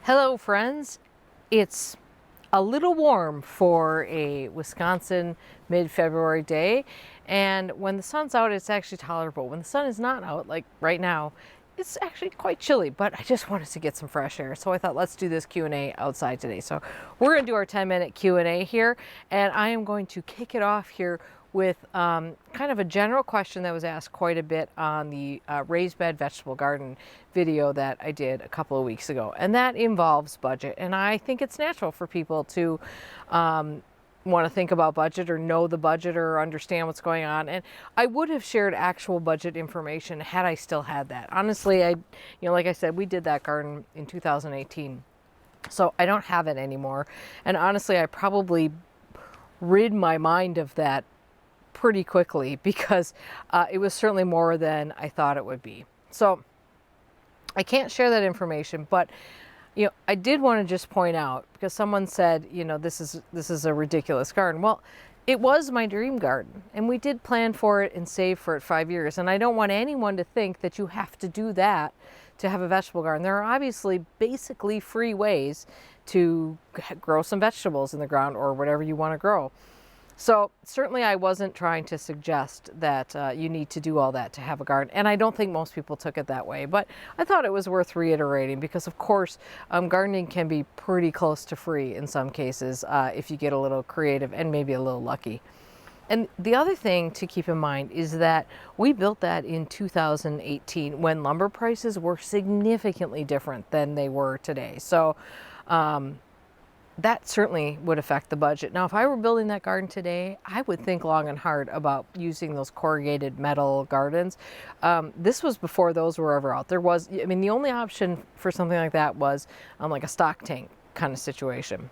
Hello friends, it's a little warm for a Wisconsin mid-February day, and when the sun's out it's actually tolerable. When the sun is not out, like right now, it's actually quite chilly, but I just wanted to get some fresh air, so I thought let's do this Q&A outside today. So we're going to do our 10-minute Q&A here, and I am going to kick it off here with kind of a general question that was asked quite a bit on the raised bed vegetable garden video that I did a couple of weeks ago, and that involves budget. And I think it's natural for people to want to think about budget or know the budget or understand what's going on. And I would have shared actual budget information had I still had that. Honestly, like I said, we did that garden in 2018, so I don't have it anymore. And honestly, I probably rid my mind of that pretty quickly because it was certainly more than I thought it would be. So I can't share that information, but I did want to just point out, because someone said, this is a ridiculous garden. Well, it was my dream garden, and we did plan for it and save for it 5 years. And I don't want anyone to think that you have to do that to have a vegetable garden. There are obviously basically free ways to grow some vegetables in the ground or whatever you want to grow. So certainly I wasn't trying to suggest that you need to do all that to have a garden, and I don't think most people took it that way, but I thought it was worth reiterating because of course gardening can be pretty close to free in some cases if you get a little creative and maybe a little lucky. And the other thing to keep in mind is that we built that in 2018 when lumber prices were significantly different than they were today. So that certainly would affect the budget. Now, if I were building that garden today, I would think long and hard about using those corrugated metal gardens. This was before those were ever out. The only option for something like that was like a stock tank kind of situation.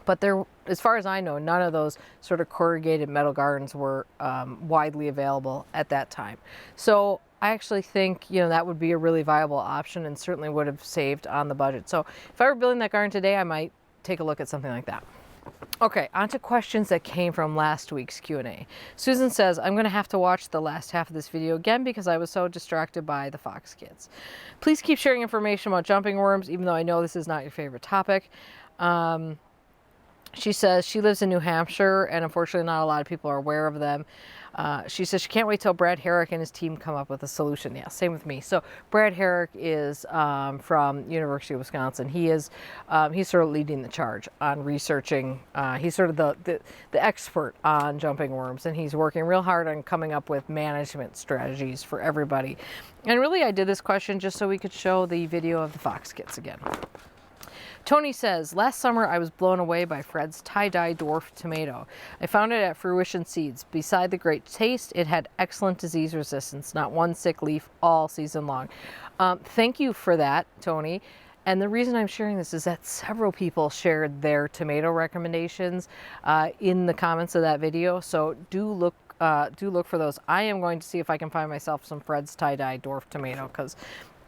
But as far as I know, none of those sort of corrugated metal gardens were widely available at that time. So I actually think, that would be a really viable option and certainly would have saved on the budget. So if I were building that garden today, I might take a look at something like that. Okay, on to questions that came from last week's Q&A. Susan says, I'm going to have to watch the last half of this video again because I was so distracted by the fox kids. Please keep sharing information about jumping worms, even though I know this is not your favorite topic. She says she lives in New Hampshire, and unfortunately not a lot of people are aware of them. She says she can't wait till Brad Herrick and his team come up with a solution. Yeah, same with me. So Brad Herrick is from University of Wisconsin. He's sort of leading the charge on researching. He's sort of the expert on jumping worms, and he's working real hard on coming up with management strategies for everybody. And really, I did this question just so we could show the video of the fox kits again. Tony says, last summer I was blown away by Fred's tie-dye dwarf tomato. I found it at Fruition Seeds. Beside the great taste, it had excellent disease resistance, not one sick leaf all season long. Thank you for that, Tony. And the reason I'm sharing this is that several people shared their tomato recommendations in the comments of that video. So do look for those. I am going to see if I can find myself some Fred's tie-dye dwarf tomato because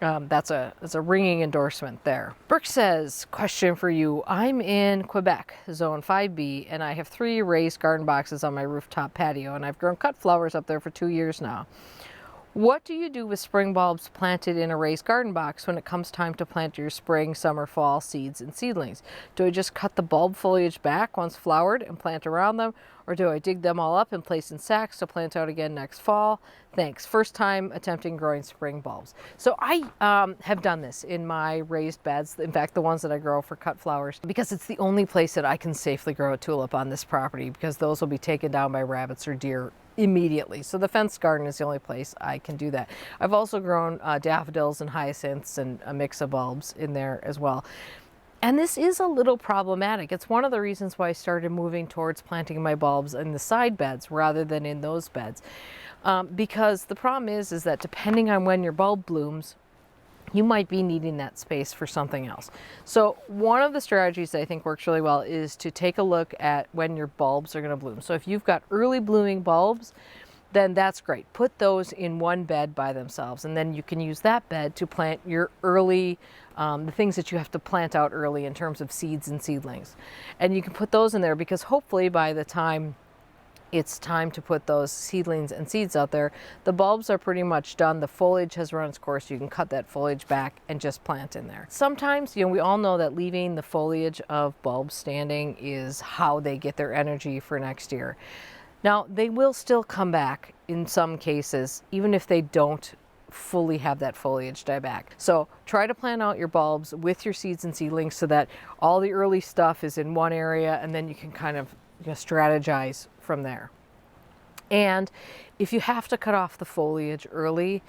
that's a ringing endorsement there. Brooke says, question for you. I'm in Quebec, zone 5B, and I have 3 raised garden boxes on my rooftop patio, and I've grown cut flowers up there for 2 years now. What do you do with spring bulbs planted in a raised garden box when it comes time to plant your spring, summer, fall seeds and seedlings? Do I just cut the bulb foliage back once flowered and plant around them, or do I dig them all up and place in sacks to plant out again next fall? Thanks. First time attempting growing spring bulbs. So I have done this in my raised beds, in fact the ones that I grow for cut flowers, because it's the only place that I can safely grow a tulip on this property, because those will be taken down by rabbits or deer immediately. So the fenced garden is the only place I can do that. I've also grown daffodils and hyacinths and a mix of bulbs in there as well. And this is a little problematic. It's one of the reasons why I started moving towards planting my bulbs in the side beds rather than in those beds. Because the problem is that depending on when your bulb blooms, you might be needing that space for something else. So one of the strategies that I think works really well is to take a look at when your bulbs are going to bloom. So if you've got early blooming bulbs, then that's great. Put those in one bed by themselves, and then you can use that bed to plant your early, the things that you have to plant out early in terms of seeds and seedlings. And you can put those in there because hopefully by the time it's time to put those seedlings and seeds out there. The bulbs are pretty much done. The foliage has run its course. You can cut that foliage back and just plant in there. Sometimes, we all know that leaving the foliage of bulbs standing is how they get their energy for next year. Now, they will still come back in some cases, even if they don't fully have that foliage die back. So try to plan out your bulbs with your seeds and seedlings so that all the early stuff is in one area, and then you can kind of strategize from there. And if you have to cut off the foliage early,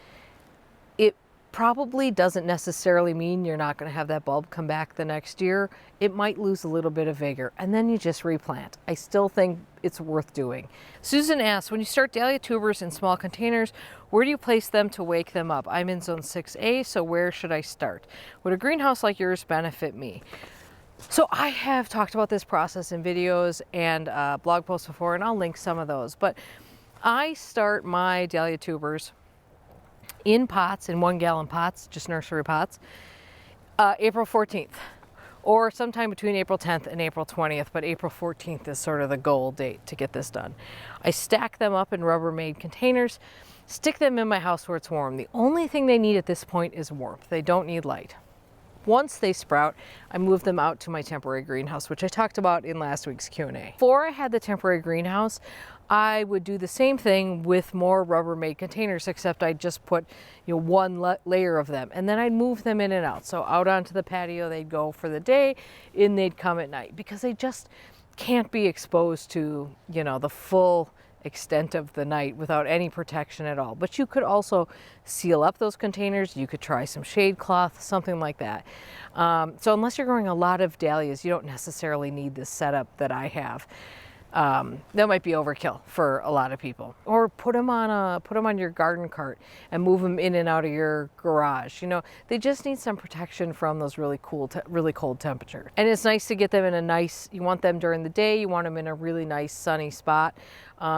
it probably doesn't necessarily mean you're not going to have that bulb come back the next year. It might lose a little bit of vigor, and then you just replant. I still think it's worth doing. Susan asks, when you start dahlia tubers in small containers, where do you place them to wake them up? I'm in zone 6A, so where should I start? Would a greenhouse like yours benefit me? So I have talked about this process in videos and blog posts before, and I'll link some of those. But I start my dahlia tubers in pots, in 1 gallon pots, just nursery pots, April 14th, or sometime between April 10th and April 20th, but April 14th is sort of the goal date to get this done. I stack them up in Rubbermaid containers, stick them in my house where it's warm. The only thing they need at this point is warmth. They don't need light. Once they sprout, I move them out to my temporary greenhouse, which I talked about in last week's Q&A. Before I had the temporary greenhouse, I would do the same thing with more Rubbermaid containers, except I just put one layer of them, and then I'd move them in and out. So out onto the patio they'd go for the day, in they'd come at night, because they just can't be exposed to the full extent of the night without any protection at all. But you could also seal up those containers. You could try some shade cloth, something like that. So unless you're growing a lot of dahlias, you don't necessarily need this setup that I have. That might be overkill for a lot of people. Or put them on your garden cart and move them in and out of your garage. They just need some protection from those really cold temperatures. And it's nice to get them in you want them during the day, you want them in a really nice sunny spot,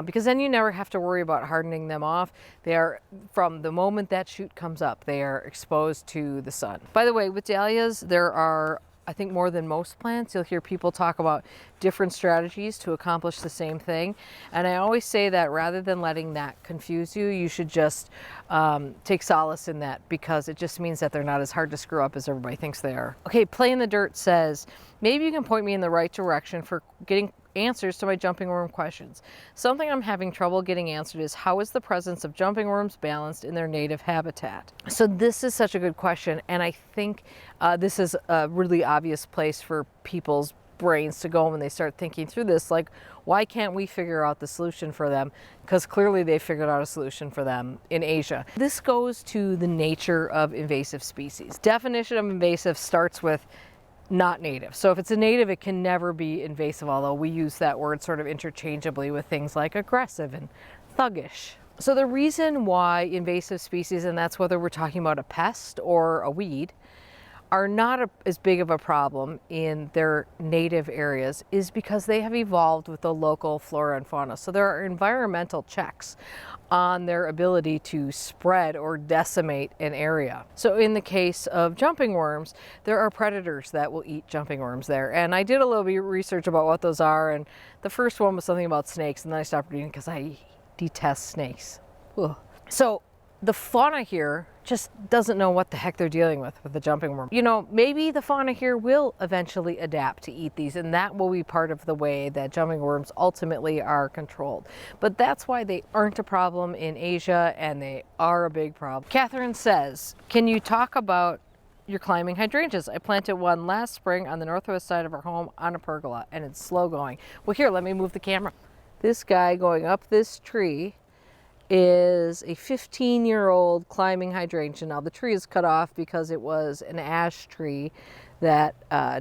because then you never have to worry about hardening them off. They are, from the moment that shoot comes up, they are exposed to the sun. By the way, with dahlias, there are, I think, more than most plants, you'll hear people talk about different strategies to accomplish the same thing. And I always say that rather than letting that confuse you, you should just take solace in that, because it just means that they're not as hard to screw up as everybody thinks they are. Okay, Play in the Dirt says, maybe you can point me in the right direction for getting answers to my jumping worm questions. Something I'm having trouble getting answered is, how is the presence of jumping worms balanced in their native habitat? So this is such a good question, and I think this is a really obvious place for people's brains to go when they start thinking through this. Like, why can't we figure out the solution for them? Because clearly they figured out a solution for them in Asia. This goes to the nature of invasive species. Definition of invasive starts with not native. So if it's a native, it can never be invasive, although we use that word sort of interchangeably with things like aggressive and thuggish. So the reason why invasive species, and that's whether we're talking about a pest or a weed, are not as big of a problem in their native areas is because they have evolved with the local flora and fauna. So there are environmental checks on their ability to spread or decimate an area. So in the case of jumping worms, there are predators that will eat jumping worms there. And I did a little bit of research about what those are, and the first one was something about snakes, and then I stopped reading because I detest snakes. Ugh. So the fauna here just doesn't know what the heck they're dealing with the jumping worm. Maybe the fauna here will eventually adapt to eat these, and that will be part of the way that jumping worms ultimately are controlled. But that's why they aren't a problem in Asia, and they are a big problem. Catherine says, can you talk about your climbing hydrangeas? I planted one last spring on the northwest side of our home on a pergola, and it's slow going. Well, here, let me move the camera. This guy going up this tree is a 15-year-old climbing hydrangea. Now the tree is cut off because it was an ash tree that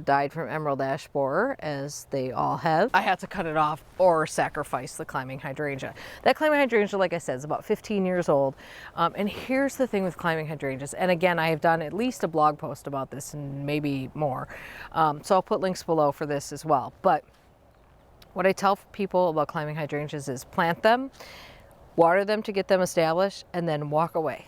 died from emerald ash borer, as they all have. I had to cut it off or sacrifice the climbing hydrangea. That climbing hydrangea, like I said, is about 15 years old. And here's the thing with climbing hydrangeas, and again, I have done at least a blog post about this and maybe more. So I'll put links below for this as well. But what I tell people about climbing hydrangeas is plant them, water them to get them established, and then walk away.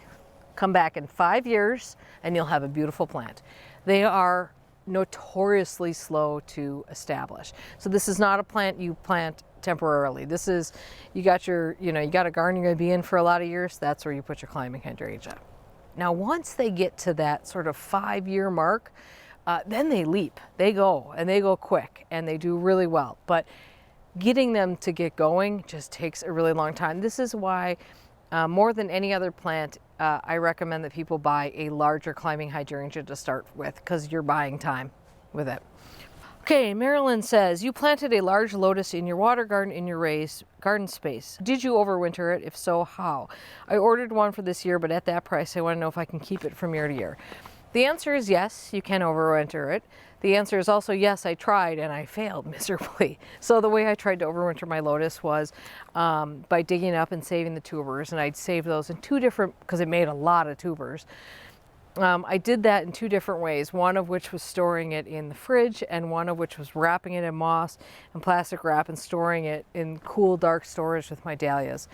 Come back in 5 years and you'll have a beautiful plant. They are notoriously slow to establish. So this is not a plant you plant temporarily. This is, you got your, you got a garden you're going to be in for a lot of years. That's where you put your climbing hydrangea. Now, once they get to that sort of 5-year mark, then they leap. They go, and they go quick, and they do really well. But getting them to get going just takes a really long time. This is why, more than any other plant, I recommend that people buy a larger climbing hydrangea to start with, because you're buying time with it. Okay, Marilyn says, you planted a large lotus in your water garden in your raised garden space. Did you overwinter it? If so, how? I ordered one for this year, but at that price, I want to know if I can keep it from year to year. The answer is yes, you can overwinter it. The answer is also yes, I tried and I failed miserably. So the way I tried to overwinter my lotus was by digging up and saving the tubers, and I'd save those in 2 different, because it made a lot of tubers. I did that in 2 different ways, one of which was storing it in the fridge, and one of which was wrapping it in moss and plastic wrap and storing it in cool, dark storage with my dahlias.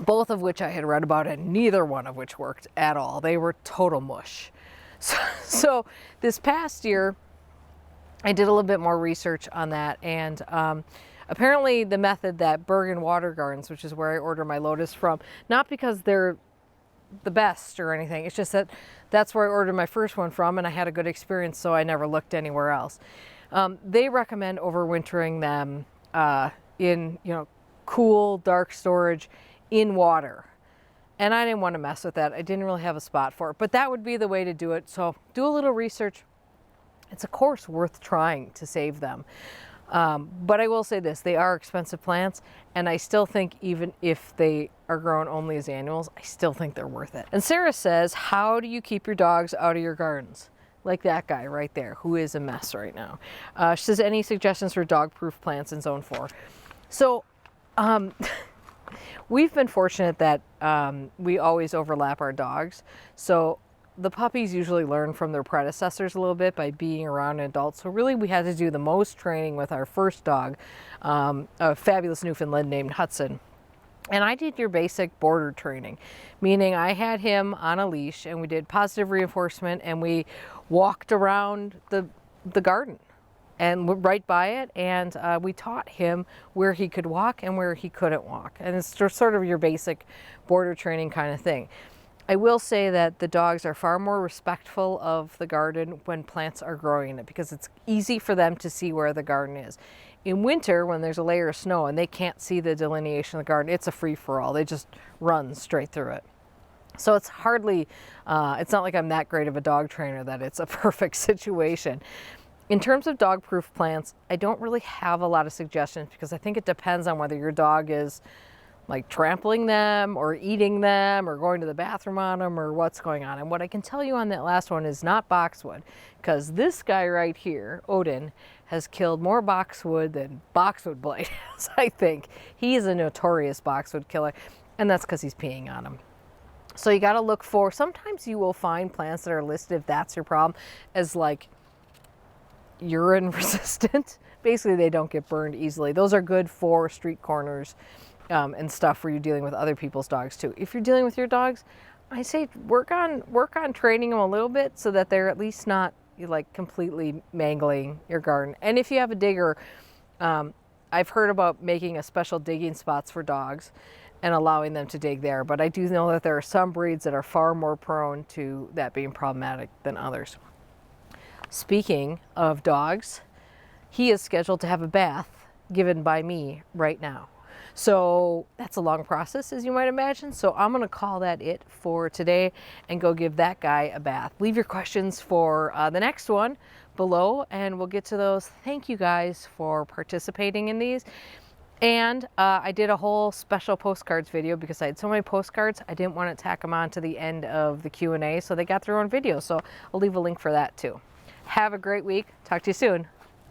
Both of which I had read about, and neither one of which worked at all. They were total mush. So this past year, I did a little bit more research on that, and apparently the method that Bergen Water Gardens, which is where I order my lotus from, not because they're the best or anything, it's just that that's where I ordered my first one from, and I had a good experience, so I never looked anywhere else. They recommend overwintering them in cool, dark storage in water, and I didn't want to mess with that. I didn't really have a spot for it, but that would be the way to do it. So do a little research. It's a course worth trying to save them. But I will say this, they are expensive plants, and I still think even if they are grown only as annuals, I still think they're worth it. And Sarah says, how do you keep your dogs out of your gardens? Like that guy right there, who is a mess right now. She says, any suggestions for dog-proof plants in Zone 4? So, we've been fortunate that we always overlap our dogs. So the puppies usually learn from their predecessors a little bit by being around adults. So really we had to do the most training with our first dog, a fabulous Newfoundland named Hudson. And I did your basic border training, meaning I had him on a leash and we did positive reinforcement, and we walked around the garden and right by it, and we taught him where he could walk and where he couldn't walk. And it's just sort of your basic border training kind of thing. I will say that the dogs are far more respectful of the garden when plants are growing in it, because it's easy for them to see where the garden is. In winter, when there's a layer of snow and they can't see the delineation of the garden, it's a free-for-all. They just run straight through it. So it's hardly, it's not like I'm that great of a dog trainer that it's a perfect situation. In terms of dog-proof plants, I don't really have a lot of suggestions, because I think it depends on whether your dog is like trampling them or eating them or going to the bathroom on them or what's going on. And what I can tell you on that last one is not boxwood, because this guy right here, Odin, has killed more boxwood than boxwood blade has, I think. He is a notorious boxwood killer, and that's because he's peeing on them. So you got to look for, sometimes you will find plants that are listed, if that's your problem, as like urine resistant. Basically, they don't get burned easily. Those are good for street corners and stuff where you're dealing with other people's dogs too. If you're dealing with your dogs, I say work on training them a little bit so that they're at least not like completely mangling your garden. And if you have a digger, I've heard about making a special digging spots for dogs and allowing them to dig there. But I do know that there are some breeds that are far more prone to that being problematic than others. Speaking of dogs, he is scheduled to have a bath given by me right now. So that's a long process, as you might imagine. So I'm going to call that it for today and go give that guy a bath. Leave your questions for the next one below, and we'll get to those. Thank you guys for participating in these. And I did a whole special postcards video because I had so many postcards. I didn't want to tack them on to the end of the Q&A, so they got their own video. So I'll leave a link for that too. Have a great week. Talk to you soon.